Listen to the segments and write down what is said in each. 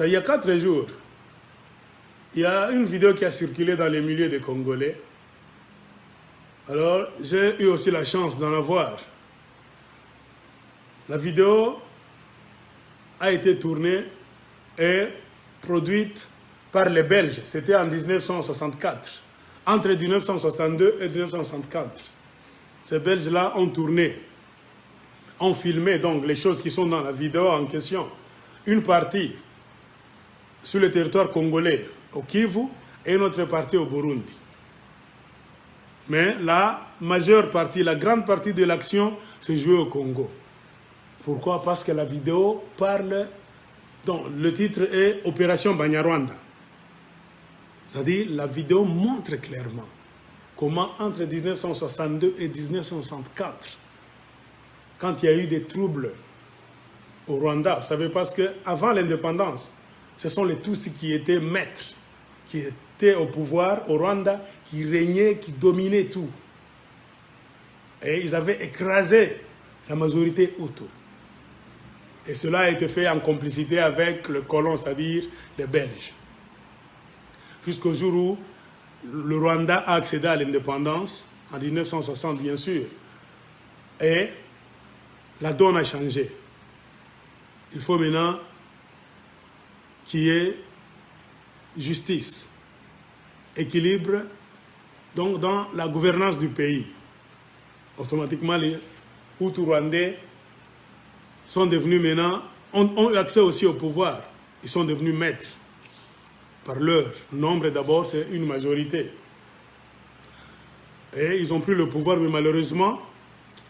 Il y a 4 jours, il y a une vidéo qui a circulé dans les milieux des Congolais. Alors, j'ai eu aussi la chance d'en avoir. La vidéo a été tournée et produite par les Belges. C'était en 1964. Entre 1962 et 1964. Ces Belges-là ont tourné, ont filmé donc les choses qui sont dans la vidéo en question. Une partie sur le territoire congolais, au Kivu, et une autre partie au Burundi. Mais la majeure partie, la grande partie de l'action se jouait au Congo. Pourquoi? Parce que la vidéo parle, donc le titre est Opération Banyarwanda. C'est-à-dire, la vidéo montre clairement comment entre 1962 et 1964, quand il y a eu des troubles au Rwanda, vous savez, parce qu'avant l'indépendance, ce sont les Tutsis qui étaient maîtres, qui étaient au pouvoir au Rwanda, qui régnaient, qui dominaient tout. Et ils avaient écrasé la majorité Hutu. Et cela a été fait en complicité avec le colon, c'est-à-dire les Belges. Jusqu'au jour où le Rwanda a accédé à l'indépendance, en 1960 bien sûr, et la donne a changé. Il faut maintenant qu'il y ait justice, équilibre donc dans la gouvernance du pays. Automatiquement, les Hutus rwandais sont devenus maintenant, ont eu accès aussi au pouvoir. Ils sont devenus maîtres. Par leur nombre d'abord, c'est une majorité. Et ils ont pris le pouvoir, mais malheureusement,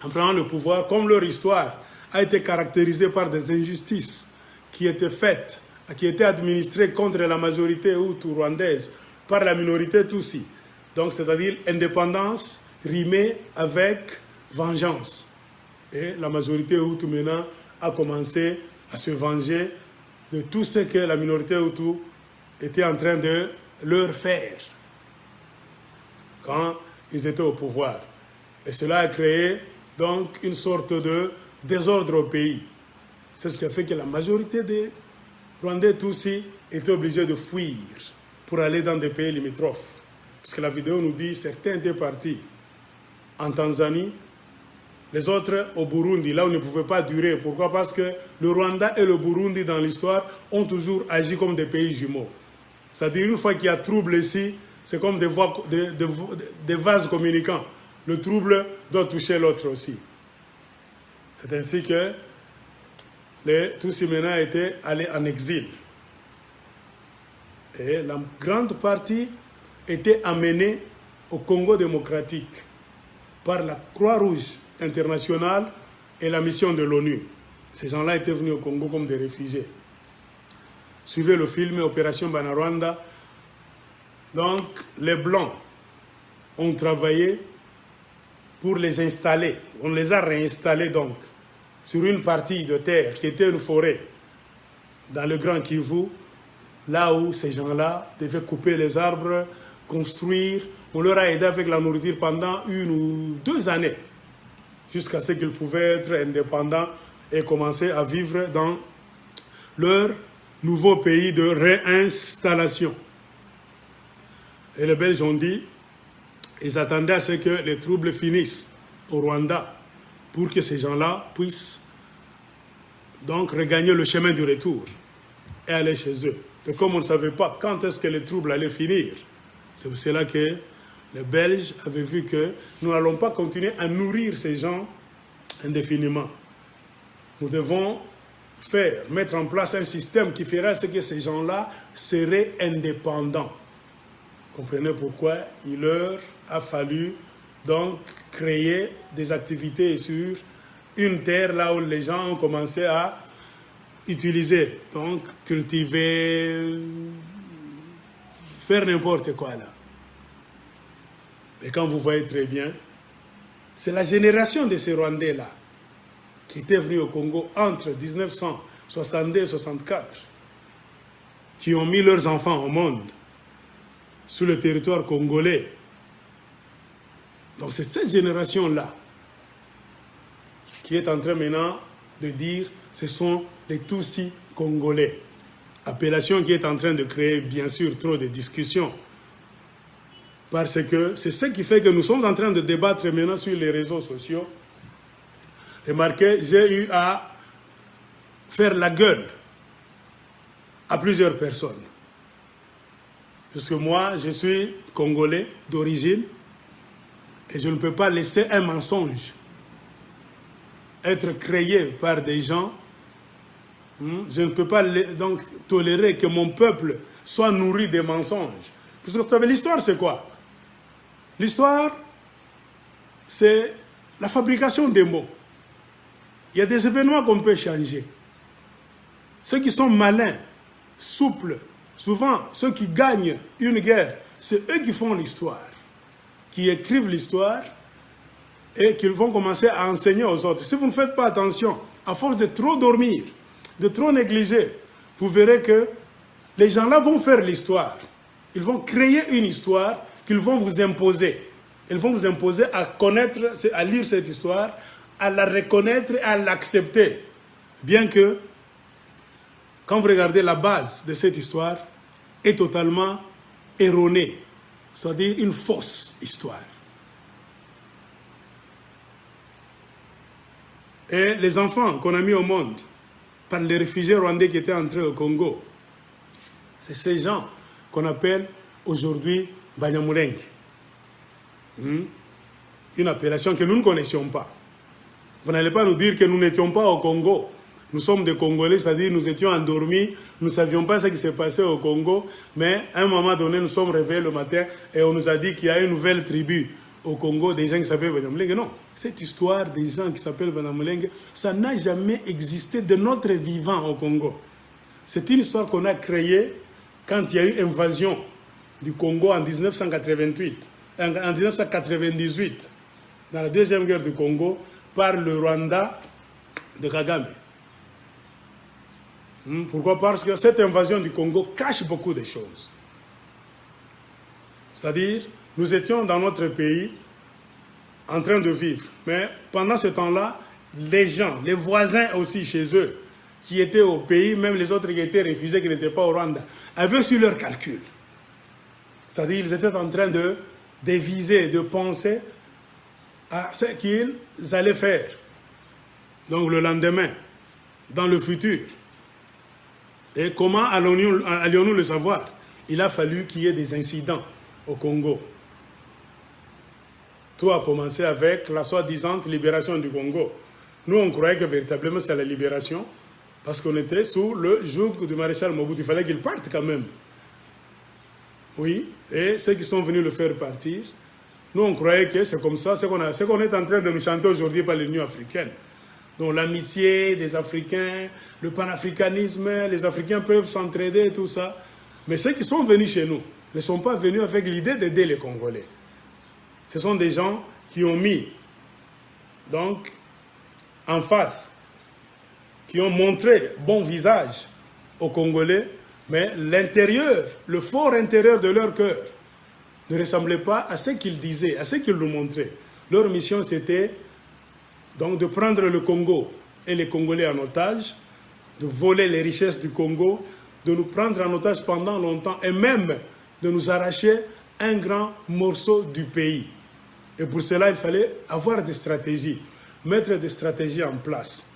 en prenant le pouvoir, comme leur histoire a été caractérisée par des injustices qui étaient faites, qui étaient administrées contre la majorité hutu rwandaise par la minorité Tutsi. Donc, c'est-à-dire indépendance rimée avec vengeance. Et la majorité hutu maintenant a commencé à se venger de tout ce que la minorité hutu était en train de leur faire quand ils étaient au pouvoir. Et cela a créé donc une sorte de désordre au pays. C'est ce qui a fait que la majorité des Rwandais Tutsis étaient obligés de fuir pour aller dans des pays limitrophes. Parce que la vidéo nous dit que certains étaient partis en Tanzanie, les autres au Burundi, là où ils ne pouvaient pas durer. Pourquoi? Parce que le Rwanda et le Burundi dans l'histoire ont toujours agi comme des pays jumeaux. C'est-à-dire, une fois qu'il y a trouble ici, c'est comme des vases communicants. Le trouble doit toucher l'autre aussi. C'est ainsi que les Tutsis maintenant étaient allés en exil. Et la grande partie était amenée au Congo démocratique par la Croix-Rouge internationale et la mission de l'ONU. Ces gens-là étaient venus au Congo comme des réfugiés. Suivez le film Opération Banyarwanda. Donc, les Blancs ont travaillé pour les installer. On les a réinstallés donc sur une partie de terre qui était une forêt dans le Grand Kivu, là où ces gens-là devaient couper les arbres, construire. On leur a aidé avec la nourriture pendant 1 ou 2 années, jusqu'à ce qu'ils pouvaient être indépendants et commencer à vivre dans leur nouveau pays de réinstallation. Et les Belges ont dit, ils attendaient à ce que les troubles finissent au Rwanda pour que ces gens-là puissent donc regagner le chemin du retour et aller chez eux. Et comme on ne savait pas quand est-ce que les troubles allaient finir, c'est pour cela que les Belges avaient vu que nous n'allons pas continuer à nourrir ces gens indéfiniment. Nous devons mettre en place un système qui fera ce que ces gens-là seraient indépendants. Comprenez pourquoi il leur a fallu donc créer des activités sur une terre là où les gens ont commencé à utiliser, donc cultiver, faire n'importe quoi là. Et quand vous voyez très bien, c'est la génération de ces Rwandais-là qui étaient venus au Congo entre 1962 et 1964, qui ont mis leurs enfants au monde sur le territoire congolais. Donc c'est cette génération-là qui est en train maintenant de dire ce sont les Tutsis congolais. Appellation qui est en train de créer, bien sûr, trop de discussions. Parce que c'est ce qui fait que nous sommes en train de débattre maintenant sur les réseaux sociaux. Remarquez, j'ai eu à faire la gueule à plusieurs personnes. Parce que moi, je suis congolais d'origine et je ne peux pas laisser un mensonge être créé par des gens. Je ne peux pas donc tolérer que mon peuple soit nourri des mensonges. Parce que vous savez, l'histoire, c'est quoi? L'histoire, c'est la fabrication des mots. Il y a des événements qu'on peut changer. Ceux qui sont malins, souples, souvent ceux qui gagnent une guerre, c'est eux qui font l'histoire, qui écrivent l'histoire et qui vont commencer à enseigner aux autres. Si vous ne faites pas attention, à force de trop dormir, de trop négliger, vous verrez que les gens-là vont faire l'histoire. Ils vont créer une histoire qu'ils vont vous imposer. Ils vont vous imposer à connaître, à lire cette histoire, à la reconnaître et à l'accepter. Bien que, quand vous regardez la base de cette histoire, est totalement erronée. C'est-à-dire une fausse histoire. Et les enfants qu'on a mis au monde par les réfugiés rwandais qui étaient entrés au Congo, c'est ces gens qu'on appelle aujourd'hui Banyamulenge. Une appellation que nous ne connaissions pas. Vous n'allez pas nous dire que nous n'étions pas au Congo. Nous sommes des Congolais, c'est-à-dire nous étions endormis, nous ne savions pas ce qui s'est passé au Congo, mais à un moment donné, nous sommes réveillés le matin et on nous a dit qu'il y a une nouvelle tribu au Congo, des gens qui s'appellent Banyamulenge. Non, cette histoire des gens qui s'appellent Banyamulenge, ça n'a jamais existé de notre vivant au Congo. C'est une histoire qu'on a créée quand il y a eu invasion du Congo en 1988, en 1998, dans la deuxième guerre du Congo, par le Rwanda de Kagame. Pourquoi? Parce que cette invasion du Congo cache beaucoup de choses. C'est-à-dire, nous étions dans notre pays en train de vivre. Mais pendant ce temps-là, les gens, les voisins aussi chez eux, qui étaient au pays, même les autres qui étaient réfugiés, qui n'étaient pas au Rwanda, avaient sur leur calcul. C'est-à-dire, ils étaient en train de déviser, de penser à ce qu'ils allaient faire. Donc le lendemain, dans le futur. Et comment allions-nous le savoir? Il a fallu qu'il y ait des incidents au Congo. Tout a commencé avec la soi-disant libération du Congo. Nous, on croyait que véritablement c'est la libération, parce qu'on était sous le joug du maréchal Mobutu. Il fallait qu'il parte quand même. Oui, et ceux qui sont venus le faire partir, nous, on croyait que c'est comme ça, ce qu'on est en train de nous chanter aujourd'hui par l'Union africaine. Donc l'amitié des Africains, le panafricanisme, les Africains peuvent s'entraider, tout ça. Mais ceux qui sont venus chez nous ne sont pas venus avec l'idée d'aider les Congolais. Ce sont des gens qui ont mis, donc, en face, qui ont montré bon visage aux Congolais, mais l'intérieur, le fort intérieur de leur cœur, ne ressemblait pas à ce qu'ils disaient, à ce qu'ils nous montraient. Leur mission, c'était donc de prendre le Congo et les Congolais en otage, de voler les richesses du Congo, de nous prendre en otage pendant longtemps et même de nous arracher un grand morceau du pays. Et pour cela, il fallait avoir des stratégies, mettre des stratégies en place.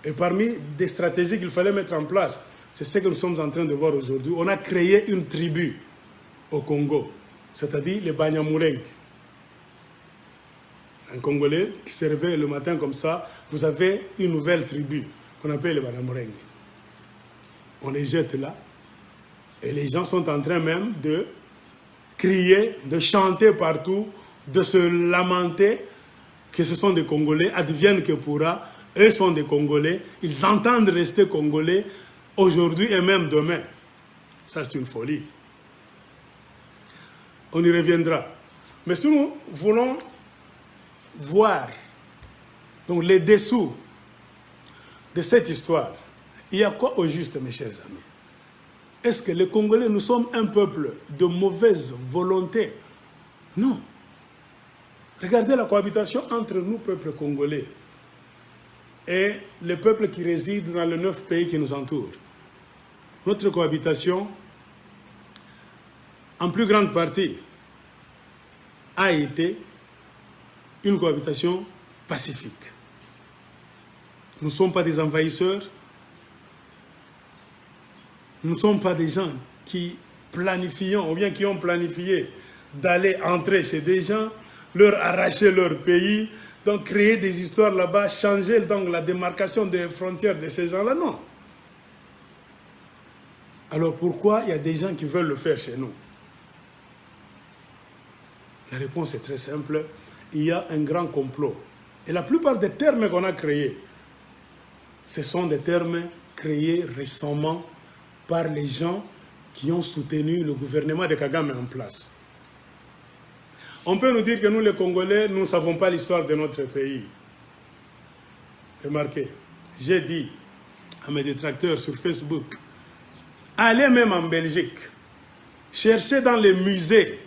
Et parmi des stratégies qu'il fallait mettre en place, c'est ce que nous sommes en train de voir aujourd'hui. On a créé une tribu au Congo, c'est-à-dire les Banyamulenge. Un Congolais qui se réveille le matin comme ça, vous avez une nouvelle tribu qu'on appelle les Banyamulenge. On les jette là, et les gens sont en train même de crier, de chanter partout, de se lamenter que ce sont des Congolais, advienne que pourra, eux sont des Congolais, ils entendent rester Congolais aujourd'hui et même demain. Ça, c'est une folie. On y reviendra. Mais si nous voulons voir donc, les dessous de cette histoire, il y a quoi au juste, mes chers amis? Est-ce que les Congolais, nous sommes un peuple de mauvaise volonté? Non. Regardez la cohabitation entre nous, peuple congolais, et les peuples qui résident dans les 9 pays qui nous entourent. notre cohabitation, en plus grande partie, a été une cohabitation pacifique. Nous ne sommes pas des envahisseurs, nous ne sommes pas des gens qui planifions, ou bien qui ont planifié d'aller entrer chez des gens, leur arracher leur pays, donc créer des histoires là-bas, changer donc la démarcation des frontières de ces gens-là, non. Alors pourquoi il y a des gens qui veulent le faire chez nous? La réponse est très simple, il y a un grand complot. Et la plupart des termes qu'on a créés, ce sont des termes créés récemment par les gens qui ont soutenu le gouvernement de Kagame en place. On peut nous dire que nous, les Congolais, nous ne savons pas l'histoire de notre pays. Remarquez, j'ai dit à mes détracteurs sur Facebook, allez même en Belgique, cherchez dans les musées,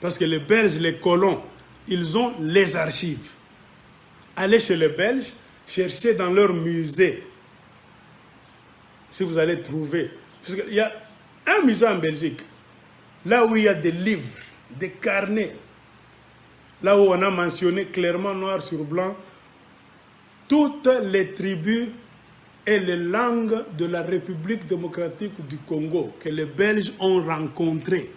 parce que les Belges, les colons, ils ont les archives. Allez chez les Belges, cherchez dans leurs musées. Si vous allez trouver, parce qu'il y a un musée en Belgique, là où il y a des livres, des carnets, là où on a mentionné clairement noir sur blanc toutes les tribus et les langues de la République démocratique du Congo que les Belges ont rencontrées.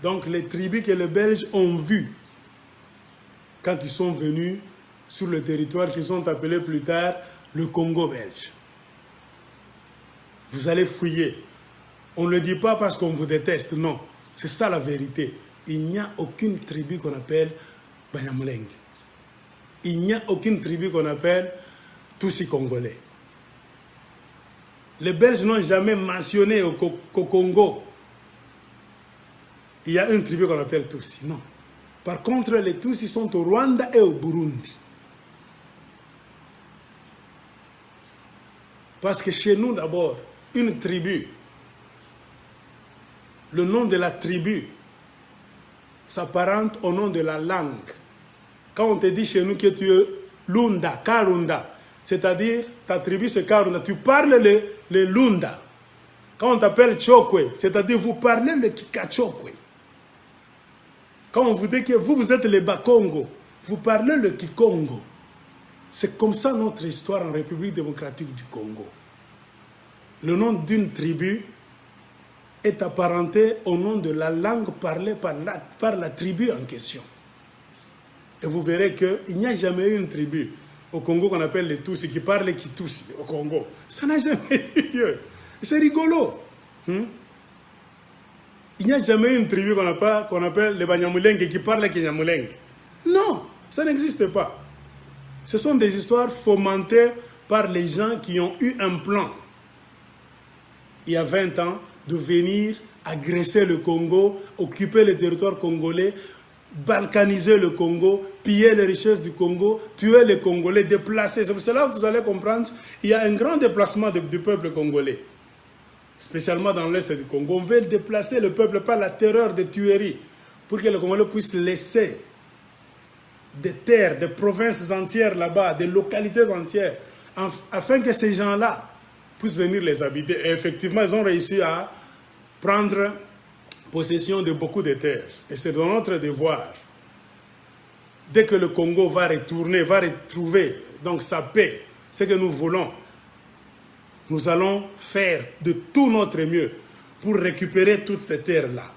Donc les tribus que les Belges ont vues quand ils sont venus sur le territoire qu'ils ont appelé plus tard le Congo belge. Vous allez fouiller. On ne le dit pas parce qu'on vous déteste, non. C'est ça la vérité. Il n'y a aucune tribu qu'on appelle Banyamulenge. Il n'y a aucune tribu qu'on appelle Tutsi Congolais. Les Belges n'ont jamais mentionné au Congo. Il y a une tribu qu'on appelle Tutsi. Non. Par contre, les Tutsis sont au Rwanda et au Burundi. Parce que chez nous, d'abord, une tribu, le nom de la tribu s'apparente au nom de la langue. Quand on te dit chez nous que tu es Lunda, Karunda, c'est-à-dire ta tribu c'est Karunda, tu parles le Lunda. Quand on t'appelle Chokwe, c'est-à-dire vous parlez le Kikachokwe. Quand on vous dit que vous êtes les Bakongo, vous parlez le Kikongo. C'est comme ça notre histoire en République démocratique du Congo. Le nom d'une tribu est apparenté au nom de la langue parlée par la tribu en question. Et vous verrez qu'il n'y a jamais eu une tribu au Congo qu'on appelle les Tutsis qui parle les Kitutsi au Congo. Ça n'a jamais eu lieu. C'est rigolo. Il n'y a jamais eu une tribu qu'on appelle les Banyamulenge qui parle les Kinyamulenge. Non, ça n'existe pas. Ce sont des histoires fomentées par les gens qui ont eu un plan, il y a 20 ans, de venir agresser le Congo, occuper le territoire congolais, balkaniser le Congo, piller les richesses du Congo, tuer les Congolais, déplacer. C'est pour cela que vous allez comprendre, il y a un grand déplacement du peuple congolais, spécialement dans l'est du Congo. On veut déplacer le peuple par la terreur des tueries, pour que le Congolais puisse laisser des terres, des provinces entières là-bas, des localités entières, afin que ces gens-là puissent venir les habiter. Et effectivement, ils ont réussi à prendre possession de beaucoup de terres. Et c'est de notre devoir, dès que le Congo va retourner, va retrouver donc sa paix, ce que nous voulons, nous allons faire de tout notre mieux pour récupérer toutes ces terres-là.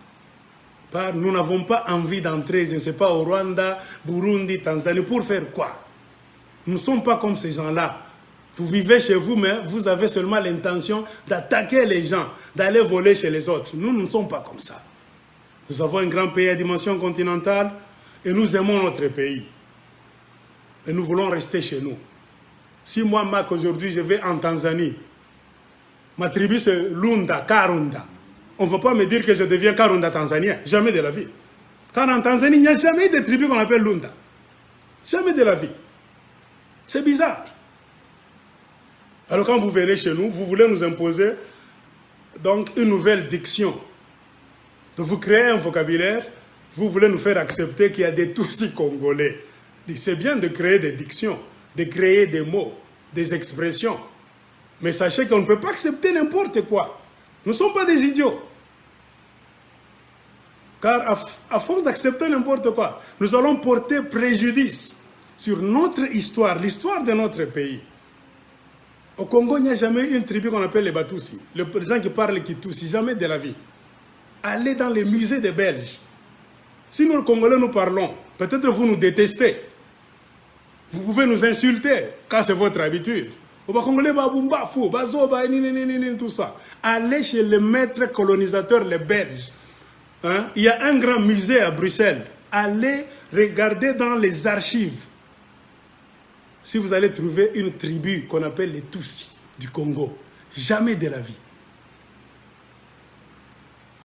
Nous n'avons pas envie d'entrer, je ne sais pas, au Rwanda, Burundi, Tanzanie, pour faire quoi? Nous ne sommes pas comme ces gens-là. Vous vivez chez vous, mais vous avez seulement l'intention d'attaquer les gens, d'aller voler chez les autres. Nous ne sommes pas comme ça. Nous avons un grand pays à dimension continentale et nous aimons notre pays. Et nous voulons rester chez nous. Si moi, Mac, aujourd'hui, je vais en Tanzanie, ma tribu c'est Lunda, Karunda. On ne va pas me dire que je deviens Karunda tanzanien. Jamais de la vie. Car en Tanzanie, il n'y a jamais eu de tribu qu'on appelle Lunda. Jamais de la vie. C'est bizarre. Alors quand vous venez chez nous, vous voulez nous imposer donc une nouvelle diction. Donc vous créez un vocabulaire, vous voulez nous faire accepter qu'il y a des Tutsis congolais. C'est bien de créer des dictions, de créer des mots, des expressions. Mais sachez qu'on ne peut pas accepter n'importe quoi. Nous ne sommes pas des idiots. Car à force d'accepter n'importe quoi, nous allons porter préjudice sur notre histoire, l'histoire de notre pays. Au Congo, il n'y a jamais eu une tribu qu'on appelle les Batoussi. Les gens qui parlent Kitousi, jamais de la vie. Allez dans les musées des Belges. Si nous, les Congolais, nous parlons, peut-être vous nous détestez. Vous pouvez nous insulter, car c'est votre habitude. Tout ça. Allez chez les maîtres colonisateurs, les Belges. Hein? Il y a un grand musée à Bruxelles. Allez regarder dans les archives. Si vous allez trouver une tribu qu'on appelle les Tutsis du Congo, jamais de la vie.